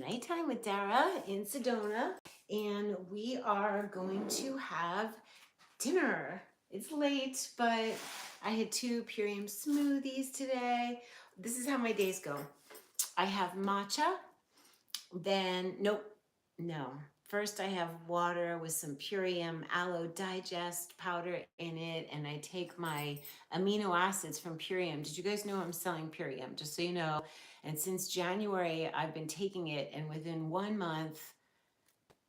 nighttime with Dara in Sedona, and we are going to have dinner. It's late, but I had 2 Purium smoothies today. This is how my days go. I have matcha, then, no. First, I have water with some Purium Aloe Digest powder in it, and I take my amino acids from Purium. Did you guys know I'm selling Purium? Just so you know. And since January, I've been taking it, and within 1 month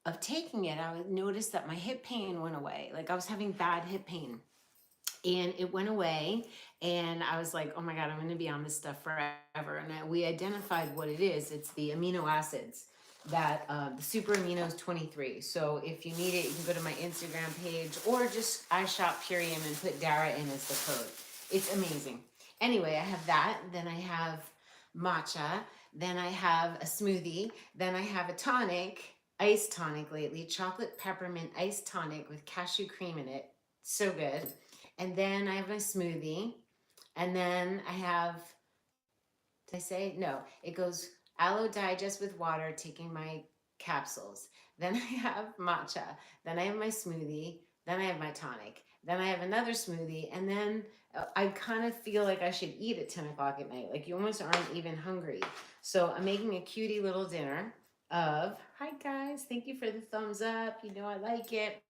of taking it, I noticed that my hip pain went away. Like I was having bad hip pain, and it went away, and I was like, oh my God, I'm going to be on this stuff forever. And we identified what it is. It's the amino acids that the super aminos 23. So if you need it, you can go to my Instagram page or just I shop Purium and put Dara in as the code. It's amazing. Anyway, I have that. Then I have matcha. Then I have a smoothie. Then I have a tonic, iced tonic lately, chocolate peppermint iced tonic with cashew cream in it. So good. And then I have my smoothie. And then I have, did I say? No, it goes Aloe Digest with water, taking my capsules. Then I have matcha. Then I have my smoothie. Then I have my tonic. Then I have another smoothie. And then I kind of feel like I should eat at 10 o'clock at night. Like you almost aren't even hungry. So I'm making a cutie little dinner of, hi guys, thank you for the thumbs up. You know I like it.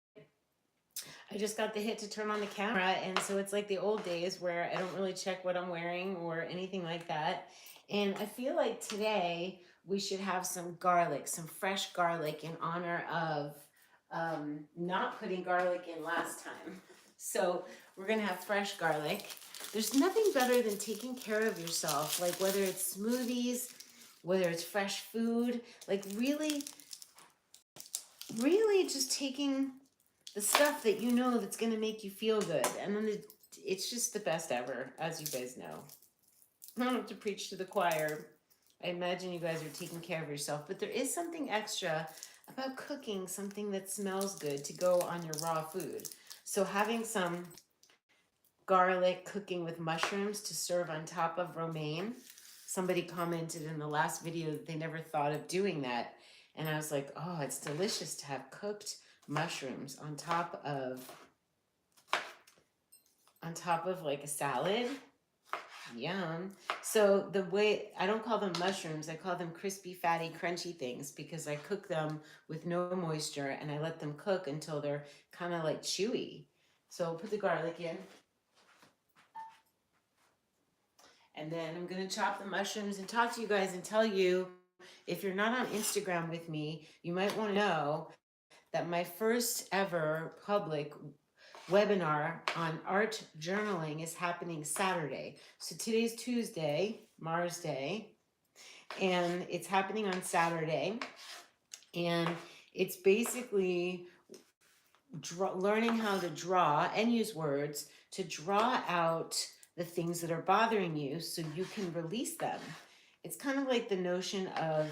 I just got the hit to turn on the camera, and so it's like the old days where I don't really check what I'm wearing or anything like that. And I feel like today we should have some garlic, some fresh garlic in honor of not putting garlic in last time. So we're gonna have fresh garlic. There's nothing better than taking care of yourself, like whether it's smoothies, whether it's fresh food, like really just taking the stuff that you know that's going to make you feel good. And then it's just the best ever, as you guys know. I don't have to preach to the choir. I imagine you guys are taking care of yourself, but there is something extra about cooking something that smells good to go on your raw food. So having some garlic cooking with mushrooms to serve on top of romaine. Somebody commented in the last video that they never thought of doing that. And I was like, oh, it's delicious to have cooked mushrooms on top of like a salad. Yum. So the way, I don't call them mushrooms, I call them crispy, fatty, crunchy things because I cook them with no moisture and I let them cook until they're kind of like chewy. So I'll put the garlic in. And then I'm going to chop the mushrooms and talk to you guys and tell you, if you're not on Instagram with me, you might want to know that my first ever public webinar on art journaling is happening Saturday. So today's Tuesday, Mars Day, and it's happening on Saturday. And it's basically learning how to draw and use words to draw out the things that are bothering you so you can release them. It's kind of like the notion of,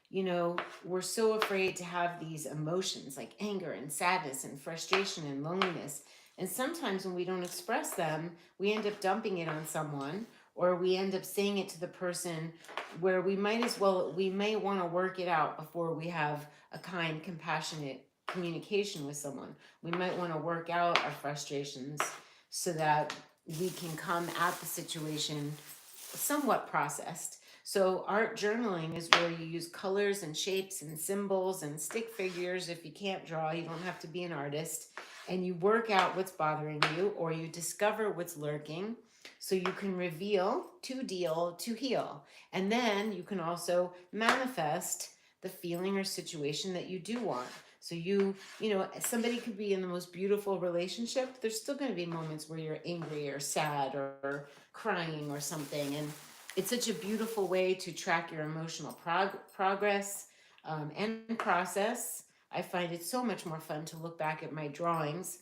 you know, we're so afraid to have these emotions like anger and sadness and frustration and loneliness. And sometimes when we don't express them, we end up dumping it on someone, or we end up saying it to the person where we may want to work it out before we have a kind, compassionate communication with someone. We might want to work out our frustrations so that we can come at the situation somewhat processed. So art journaling is where you use colors and shapes and symbols and stick figures. If you can't draw, you don't have to be an artist. And you work out what's bothering you, or you discover what's lurking, so you can reveal, to deal, to heal. And then you can also manifest the feeling or situation that you do want. So you know, somebody could be in the most beautiful relationship. There's still going to be moments where you're angry or sad or crying or something. And it's such a beautiful way to track your emotional progress and process. I find it so much more fun to look back at my drawings,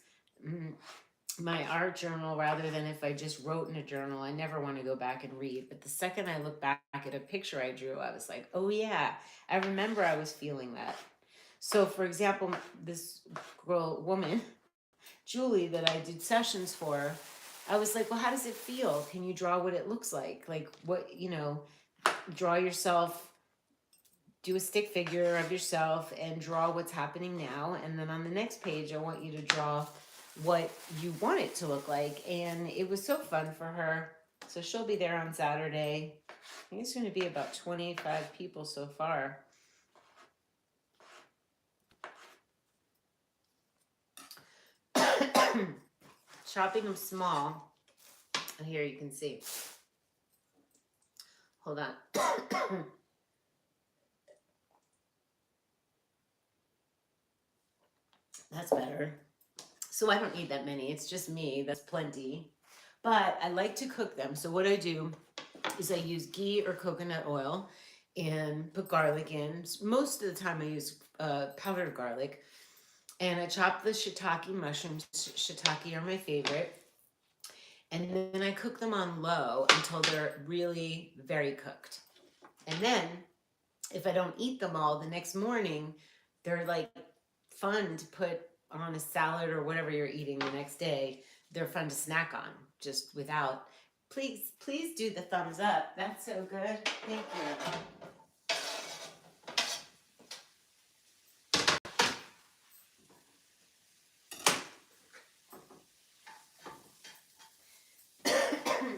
my art journal, rather than if I just wrote in a journal. I never want to go back and read. But the second I look back at a picture I drew, I was like, oh yeah, I remember I was feeling that. So for example, this woman, Julie, that I did sessions for, I was like, well, how does it feel? Can you draw what it looks like? Like what, you know, draw yourself do a stick figure of yourself and draw what's happening now. And then on the next page, I want you to draw what you want it to look like. And it was so fun for her. So she'll be there on Saturday. I think it's going to be about 25 people so far. Chopping them small. And here you can see. Hold on. That's better. So I don't need that many. It's just me. That's plenty. But I like to cook them. So what I do is I use ghee or coconut oil and put garlic in. Most of the time I use powdered garlic. And I chop the shiitake mushrooms. Shiitake are my favorite. And then I cook them on low until they're really very cooked. And then if I don't eat them all the next morning, they're like fun to put on a salad or whatever you're eating the next day. They're fun to snack on just without. Please do the thumbs up. That's so good. Thank you.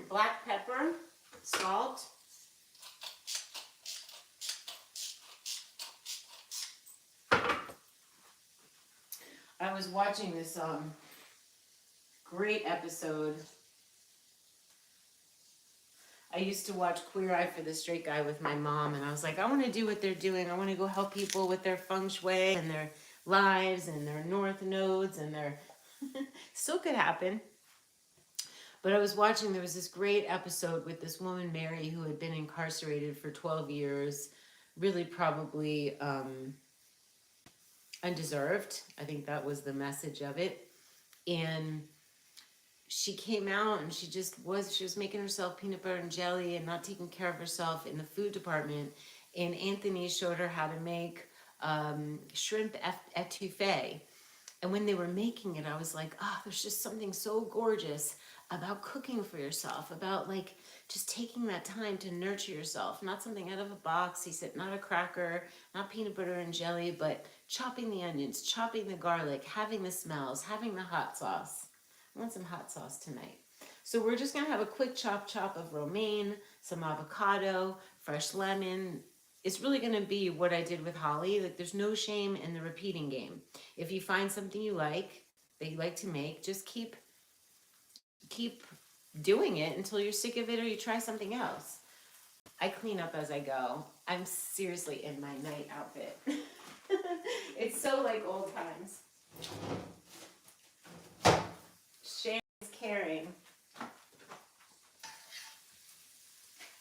Black pepper, salt. I was watching this great episode. I used to watch Queer Eye for the Straight Guy with my mom, and I was like, I want to do what they're doing. I want to go help people with their feng shui and their lives and their north nodes and their still could happen. But I was watching, there was this great episode with this woman, Mary, who had been incarcerated for 12 years, really probably undeserved. I think that was the message of it. And she came out and she was making herself peanut butter and jelly and not taking care of herself in the food department. And Anthony showed her how to make shrimp etouffee. And when they were making it, I was like, there's just something so gorgeous about cooking for yourself, about like just taking that time to nurture yourself, not something out of a box. He said, not a cracker, not peanut butter and jelly, but chopping the onions, chopping the garlic, having the smells, having the hot sauce. I want some hot sauce tonight. So we're just gonna have a quick chop of romaine, some avocado, fresh lemon. It's really gonna be what I did with Holly. Like there's no shame in the repeating game. If you find something you like, that you like to make, just keep doing it until you're sick of it or you try something else. I clean up as I go. I'm seriously in my night outfit. It's so like old times. Sharing is caring.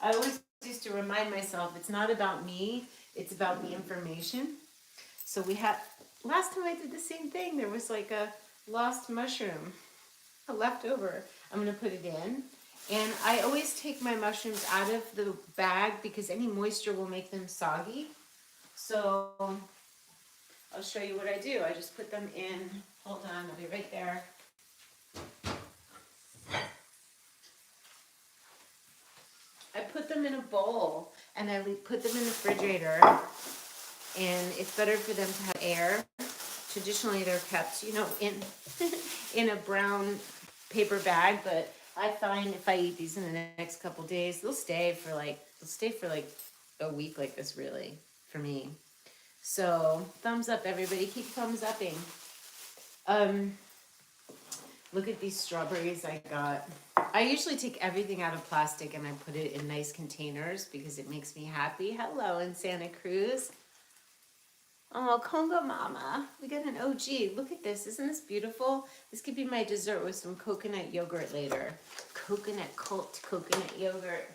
I always used to remind myself it's not about me, it's about the information. So last time I did the same thing, there was like a lost mushroom, a leftover. I'm gonna put it in. And I always take my mushrooms out of the bag because any moisture will make them soggy. So I'll show you what I do. I just put them in, hold on, I'll be right there. I put them in a bowl and I put them in the refrigerator, and it's better for them to have air. Traditionally they're kept, in a brown paper bag, but I find if I eat these in the next couple days, they'll stay for like a week like this, really, for me. So thumbs up, everybody. Keep thumbs upping. Look at these strawberries I got. I usually take everything out of plastic and I put it in nice containers because it makes me happy. Hello in Santa Cruz. Oh, Congo Mama. We got an OG. Look at this. Isn't this beautiful? This could be my dessert with some coconut yogurt later. Coconut cult coconut yogurt.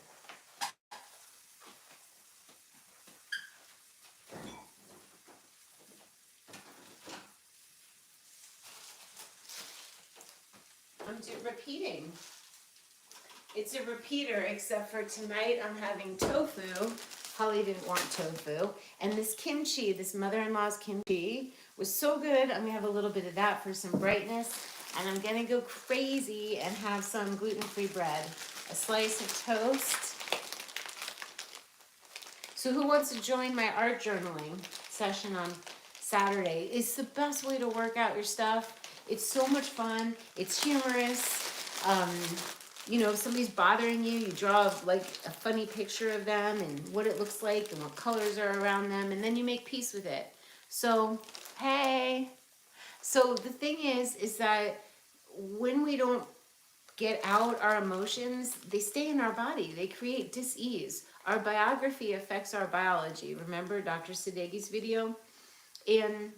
I'm repeating. It's a repeater, except for tonight I'm having tofu. Holly didn't want tofu. And this kimchi, this mother-in-law's kimchi, was so good. I'm gonna have a little bit of that for some brightness. And I'm gonna go crazy and have some gluten-free bread. A slice of toast. So who wants to join my art journaling session on Saturday? It's the best way to work out your stuff. It's so much fun. It's humorous. You know, if somebody's bothering you, you draw like a funny picture of them and what it looks like and what colors are around them, and then you make peace with it. So, hey. So the thing is that when we don't get out our emotions, they stay in our body. They create dis-ease. Our biography affects our biology. Remember Dr. Sadeghi's video? And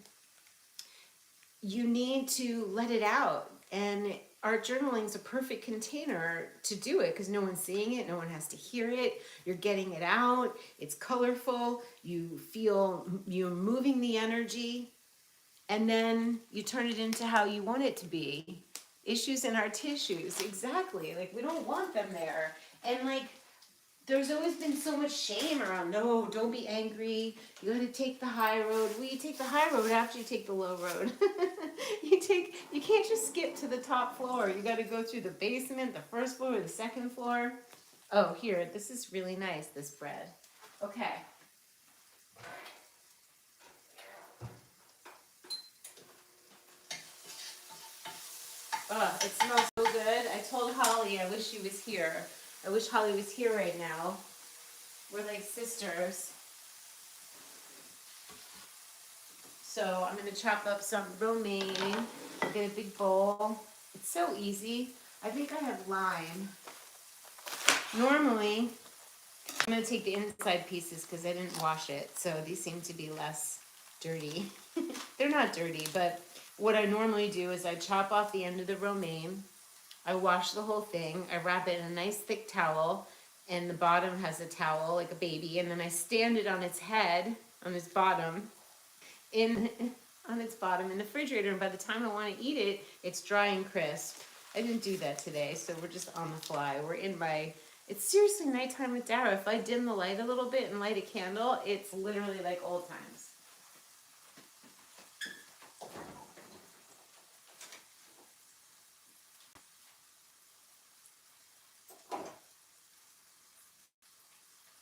you need to let it out. And art journaling is a perfect container to do it because no one's seeing it. No one has to hear it. You're getting it out. It's colorful. You feel you're moving the energy. And then you turn it into how you want it to be. Issues in our tissues, exactly. Like, we don't want them there. And like, there's always been so much shame around, no, don't be angry. You gotta take the high road. Well, you take the high road after you take the low road. You can't just skip to the top floor. You gotta go through the basement, the first floor, the second floor. Oh, here, this is really nice, this bread. Okay. Oh, it smells so good. I told Holly I wish she was here. I wish Holly was here right now. We're like sisters. So I'm going to chop up some romaine. Get a big bowl. It's so easy. I think I have lime. Normally, I'm going to take the inside pieces because I didn't wash it. So these seem to be less dirty. They're not dirty, but what I normally do is I chop off the end of the romaine. I wash the whole thing. I wrap it in a nice thick towel, and the bottom has a towel like a baby, and then I stand it on its head, on its bottom, in the refrigerator, and by the time I want to eat it, it's dry and crisp. I didn't do that today, so we're just on the fly. It's seriously nighttime with Dara. If I dim the light a little bit and light a candle, it's literally like old times.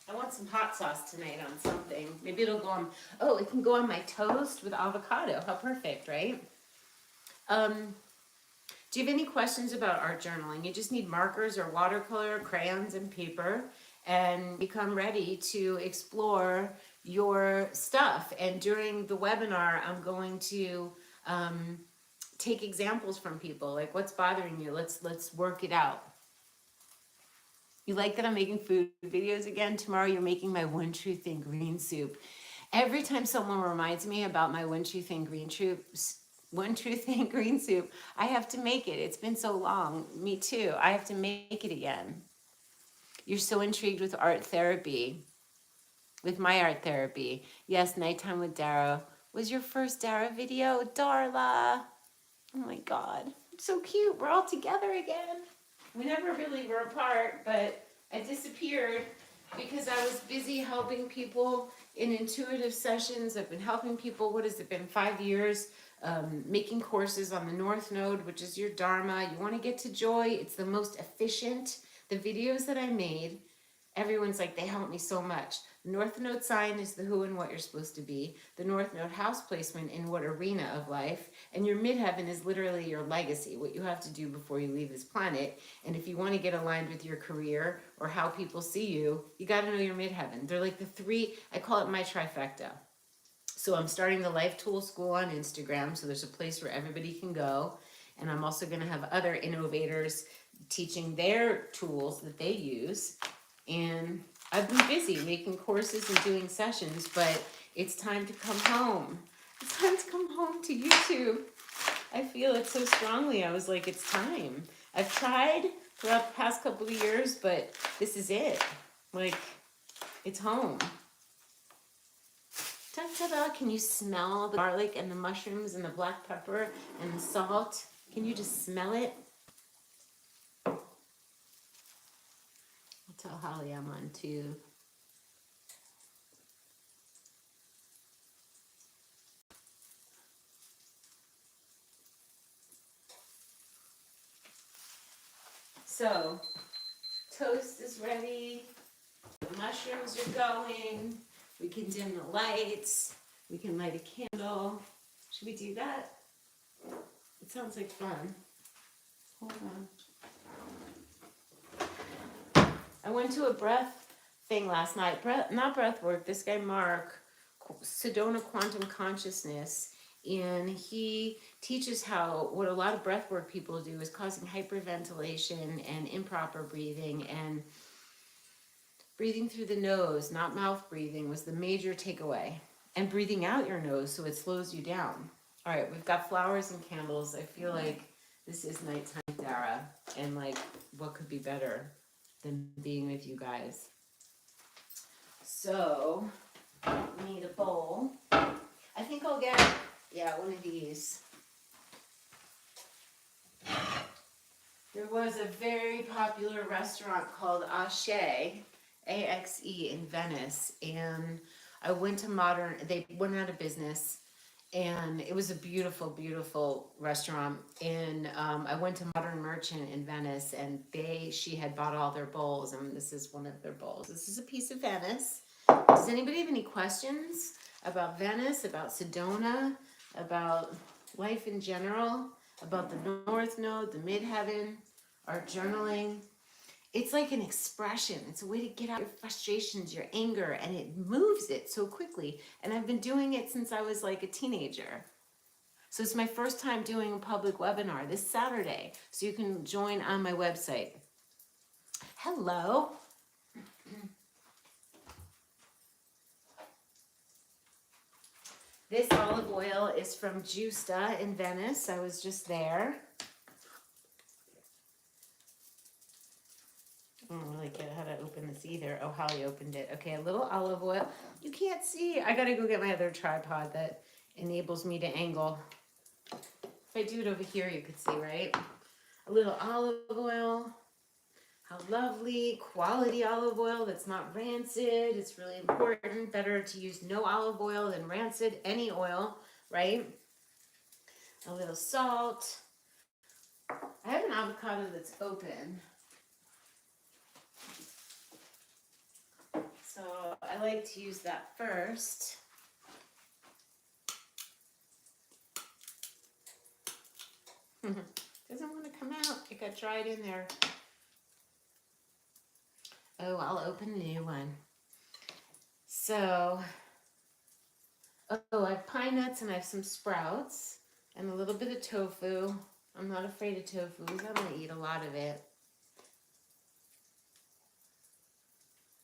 I want some hot sauce tonight on something. Maybe it'll go on, oh, it can go on my toast with avocado. How perfect, right? Do you have any questions about art journaling? You just need markers or watercolor, crayons, and paper, and become ready to explore your stuff. And during the webinar, I'm going to take examples from people, like what's bothering you. Let's work it out. You like that I'm making food videos again? Tomorrow you're making my one true thing green soup. Every time someone reminds me about my one true thing green soup, I have to make it. It's been so long. Me too. I have to make it again. You're so intrigued with art therapy, with my art therapy. Yes, Nighttime with Dara was your first Dara video. Darla. Oh my God. It's so cute. We're all together again. We never really were apart, but I disappeared because I was busy helping people in intuitive sessions. I've been helping people, what has it been, 5 years, making courses on the North Node, which is your Dharma. You want to get to joy. It's the most efficient. The videos that I made, everyone's like, they help me so much. The North Node sign is the who and what you're supposed to be. The North Node house placement in what arena of life. And your midheaven is literally your legacy, what you have to do before you leave this planet. And if you want to get aligned with your career or how people see you, you got to know your midheaven. They're like the three, I call it my trifecta. So I'm starting the Life Tool School on Instagram. So there's a place where everybody can go. And I'm also going to have other innovators teaching their tools that they use. And I've been busy making courses and doing sessions, but it's time to come home. It's time to come home to YouTube. I feel it so strongly. I was like, it's time. I've tried throughout the past couple of years, but this is it. Like, it's home. Ta-da! Can you smell the garlic and the mushrooms and the black pepper and the salt? Can you just smell it? I'll tell Holly I'm on too. So, toast is ready. The mushrooms are going. We can dim the lights. We can light a candle. Should we do that? It sounds like fun. Hold on. I went to a breath thing last night. Not breath work. This guy, Mark, Sedona Quantum Consciousness. And he teaches how what a lot of breathwork people do is causing hyperventilation and improper breathing, and breathing through the nose, not mouth breathing, was the major takeaway. And breathing out your nose so it slows you down. All right, we've got flowers and candles. I feel like this is nighttime Dara, and like what could be better than being with you guys? So, we need a bowl. I think I'll get, yeah, one of these. There was a very popular restaurant called Axe, A-X-E, in Venice, and I went to Modern, they went out of business, and it was a beautiful, beautiful restaurant, and I went to Modern Merchant in Venice, and she had bought all their bowls, and this is one of their bowls. This is a piece of Venice. Does anybody have any questions about Venice, about Sedona, about life in general, about the North Node, the Midheaven, our journaling? It's like an expression. It's a way to get out your frustrations, your anger, and it moves it so quickly. And I've been doing it since I was like a teenager. So it's my first time doing a public webinar this Saturday. So you can join on my website. Hello. This olive oil is from Giusta in Venice. I was just there. I don't really get how to open this either. Oh, Holly opened it. Okay, a little olive oil. You can't see. I gotta go get my other tripod that enables me to angle. If I do it over here, you could see, right? A little olive oil. How lovely. Quality olive oil that's not rancid. It's really important. Better to use no olive oil than rancid, any oil, right? A little salt. I have an avocado that's open. So I like to use that first. Doesn't want to come out. It got dried in there. Oh, I'll open a new one. So, I have pine nuts and I have some sprouts and a little bit of tofu. I'm not afraid of tofu. I'm going to eat a lot of it.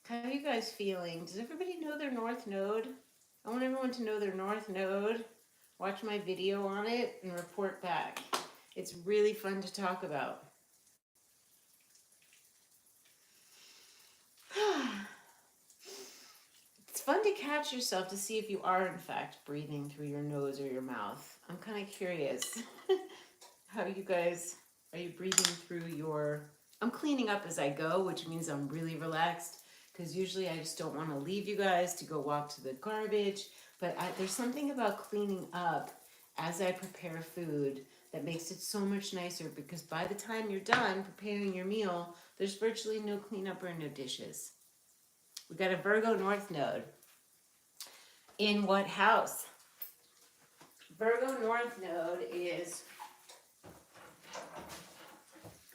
How are you guys feeling? Does everybody know their North Node? I want everyone to know their North Node. Watch my video on it and report back. It's really fun to talk about. It's fun to catch yourself to see if you are in fact breathing through your nose or your mouth. I'm kind of curious how you guys, are you breathing through your, I'm cleaning up as I go, which means I'm really relaxed because usually I just don't want to leave you guys to go walk to the garbage, but there's something about cleaning up as I prepare food that makes it so much nicer, because by the time you're done preparing your meal, there's virtually no cleanup or no dishes. We got a Virgo North Node. In what house? Virgo North Node is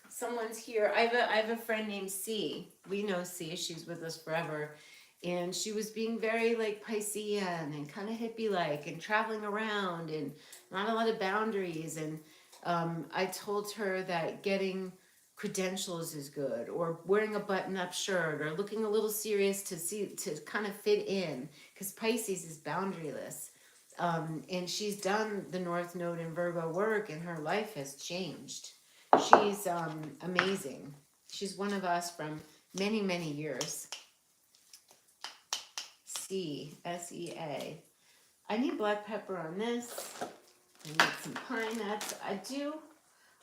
someone's here. I have a friend named C. We know C. She's with us forever. And she was being very like Piscean and kind of hippie-like and traveling around and not a lot of boundaries. And I told her that getting credentials is good, or wearing a button-up shirt, or looking a little serious to kind of fit in, because Pisces is boundaryless. And she's done the North Node in Virgo work, and her life has changed. She's amazing. She's one of us from many, many years. C, S-E-A. I need black pepper on this. I need some pine nuts.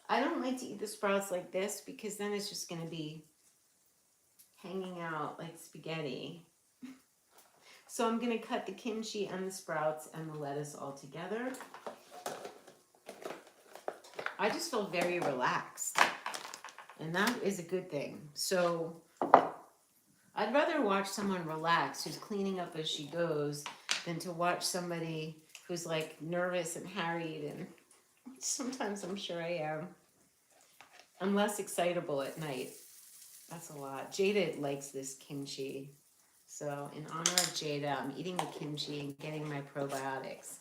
I don't like to eat the sprouts like this, because then it's just going to be hanging out like spaghetti. So I'm going to cut the kimchi and the sprouts and the lettuce all together. I just feel very relaxed, and that is a good thing. So I'd rather watch someone relax who's cleaning up as she goes than to watch somebody who's like nervous and harried, and sometimes I'm sure I am. I'm less excitable at night. That's a lot. Jada likes this kimchi. So in honor of Jada, I'm eating the kimchi and getting my probiotics.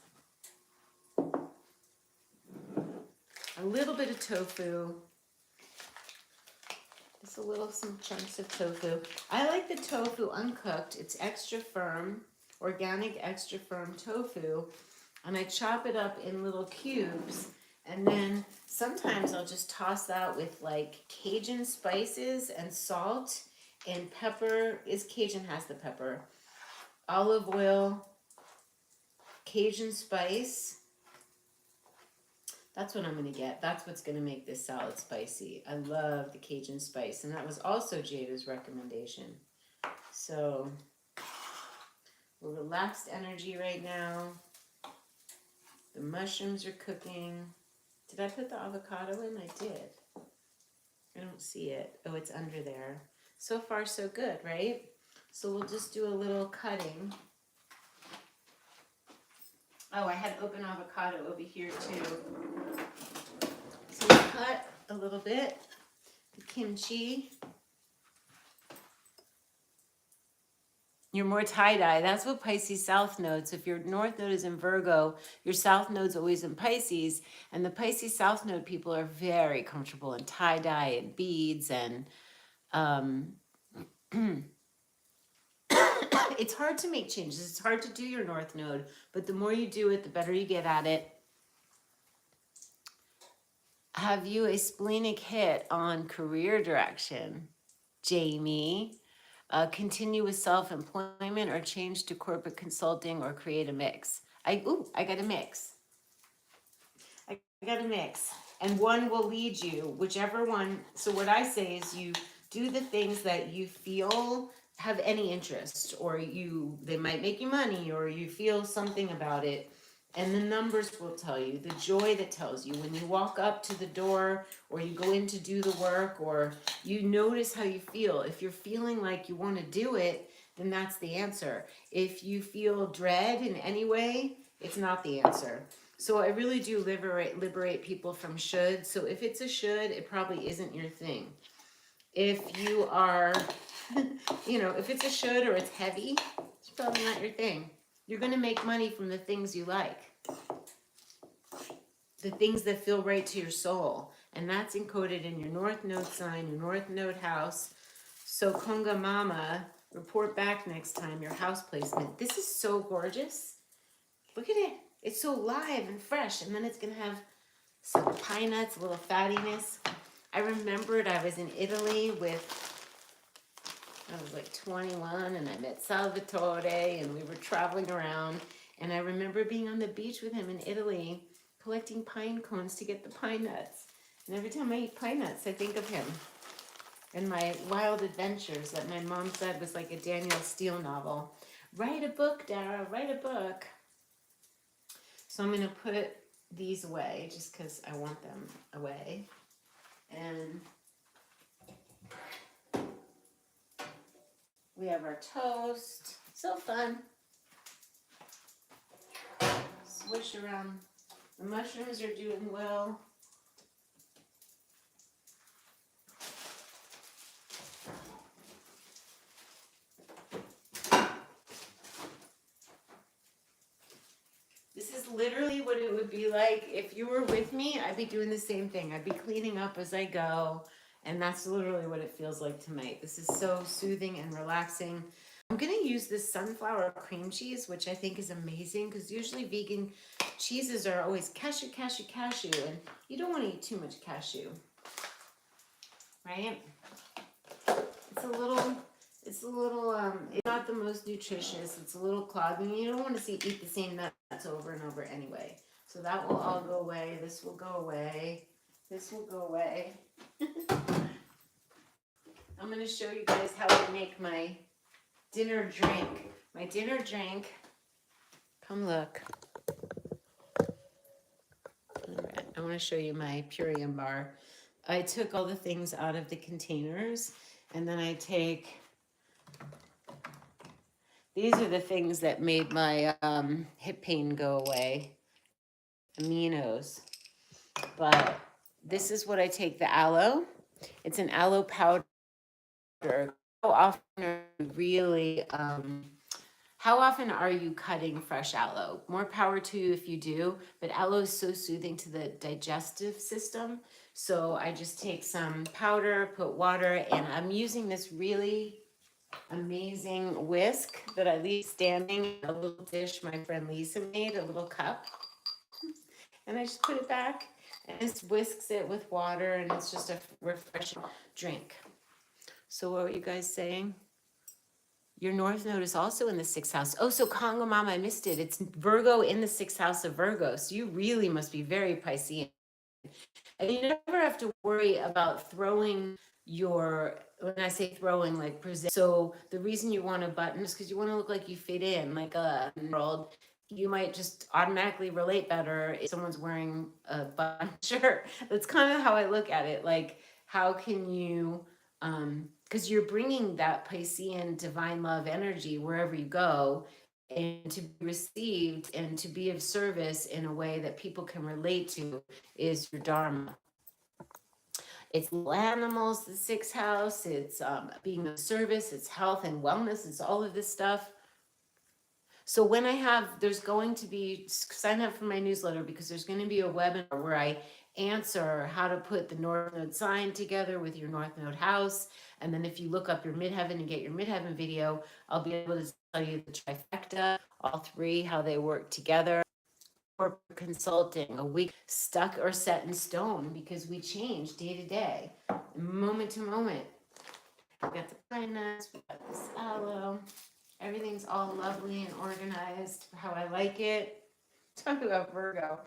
A little bit of tofu. Just some chunks of tofu. I like the tofu uncooked. It's extra firm, organic extra firm tofu. And I chop it up in little cubes. And then sometimes I'll just toss that with like Cajun spices and salt and pepper. Cajun has the pepper. Olive oil, Cajun spice. That's what I'm going to get. That's what's going to make this salad spicy. I love the Cajun spice. And that was also Jada's recommendation. So we're relaxed energy right now. The mushrooms are cooking. Did I put the avocado in? I did. I don't see it. Oh, it's under there. So far, so good, right? So we'll just do a little cutting. Oh, I had open avocado over here too. So we'll cut a little bit. The kimchi. You're more tie-dye. That's what Pisces South Node. So if your North Node is in Virgo, your South Node's always in Pisces. And the Pisces South Node people are very comfortable in tie-dye and beads. And it's hard to make changes. It's hard to do your North Node. But the more you do it, the better you get at it. Have you a splenic hit on career direction, Jamie? Continue with self-employment or change to corporate consulting or create a mix. I got a mix. I got a mix. And one will lead you, whichever one. So what I say is you do the things that you feel have any interest, or they might make you money, or you feel something about it. And the numbers will tell you, the joy that tells you when you walk up to the door or you go in to do the work, or you notice how you feel. If you're feeling like you want to do it, then that's the answer. If you feel dread in any way, it's not the answer. So I really do liberate people from should. So if it's a should, it probably isn't your thing. If you are, if it's a should or it's heavy, it's probably not your thing. You're going to make money from the things you like, the things that feel right to your soul. And that's encoded in your North Node sign, your North Node house. So Conga Mama, report back next time, your house placement. This is so gorgeous. Look at it. It's so live and fresh. And then it's going to have some pine nuts, a little fattiness. I remembered I was in Italy I was like 21, and I met Salvatore, and we were traveling around. And I remember being on the beach with him in Italy, collecting pine cones to get the pine nuts. And every time I eat pine nuts, I think of him and my wild adventures that my mom said was like a Daniel Steele novel. Write a book, Dara, write a book. So I'm going to put these away just because I want them away. And we have our toast. So fun. Swish around. The mushrooms are doing well. This is literally what it would be like if you were with me. I'd be doing the same thing. I'd be cleaning up as I go. And that's literally what it feels like tonight. This is so soothing and relaxing. I'm going to use this sunflower cream cheese, which I think is amazing, because usually vegan cheeses are always cashew, cashew, cashew, and you don't want to eat too much cashew, right? It's not the most nutritious. It's a little clogging. You don't want to eat the same nuts over and over anyway. So that will all go away. This will go away. This will go away. I'm going to show you guys how I make my dinner drink. My dinner drink, come look. Right, I want to show you my Purium bar. I took all the things out of the containers, and then I take These are the things that made my hip pain go away. Aminos. But this is what I take, the aloe. It's an aloe powder. How often are you really, how often are you cutting fresh aloe? More power to you if you do, but aloe is so soothing to the digestive system. So I just take some powder, put water, and I'm using this really amazing whisk that I leave standing in a little dish my friend Lisa made, a little cup. And I just put it back and just whisks it with water, and it's just a refreshing drink. So what were you guys saying? Your North Node is also in the 6th house. Oh, so Congo Mama, I missed it. It's Virgo in the 6th house of Virgo. So you really must be very Piscean. And you never have to worry about throwing your, when I say throwing, like present. So the reason you want a button is because you want to look like you fit in, like a world. You might just automatically relate better if someone's wearing a button shirt. That's kind of how I look at it. Like, how can you, because you're bringing that Piscean divine love energy wherever you go, and to be received and to be of service in a way that people can relate to is your dharma. It's little animals, the 6th house, it's being of service, it's health and wellness, it's all of this stuff. So when I have, there's going to be, sign up for my newsletter because there's going to be a webinar where I answer how to put the North Node sign together with your North Node house. And then if you look up your midheaven and get your midheaven video, I'll be able to tell you the trifecta, all three, how they work together. Or consulting, a week stuck or set in stone because we change day to day, moment to moment. We got the kindness, we got this aloe. Everything's all lovely and organized how I like it. Talk about Virgo.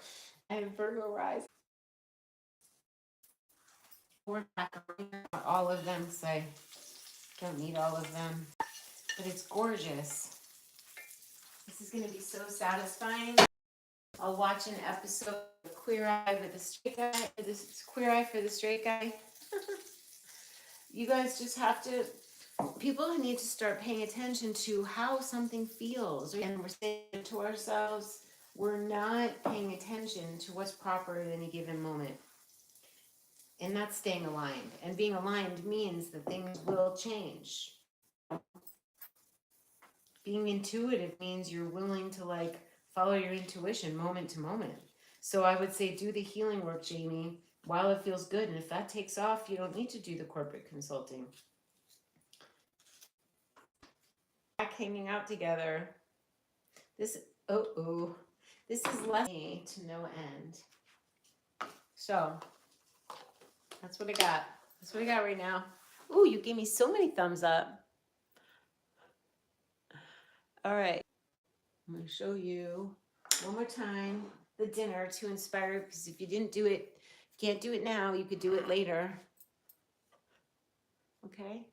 I have Virgo rising. We're back on all of them, so I don't need all of them. But it's gorgeous. This is going to be so satisfying. I'll watch an episode of Queer Eye for the Straight Guy. This is Queer Eye for the Straight Guy. You guys just have to, people need to start paying attention to how something feels. And we're saying to ourselves, we're not paying attention to what's proper at any given moment. And that's staying aligned. And being aligned means that things will change. Being intuitive means you're willing to like follow your intuition moment to moment. So I would say do the healing work, Jamie, while it feels good. And if that takes off, you don't need to do the corporate consulting. Back hanging out together. This, this is less to no end. So that's what I got. That's what I got right now. Ooh, you gave me so many thumbs up. All right. I'm going to show you one more time the dinner to inspire, because if you didn't do it, if you can't do it now, you could do it later. Okay?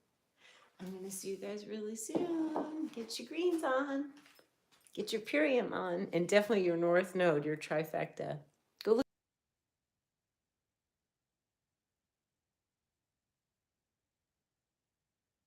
I'm going to see you guys really soon. Get your greens on. Get your Purium on. And definitely your North Node, your trifecta.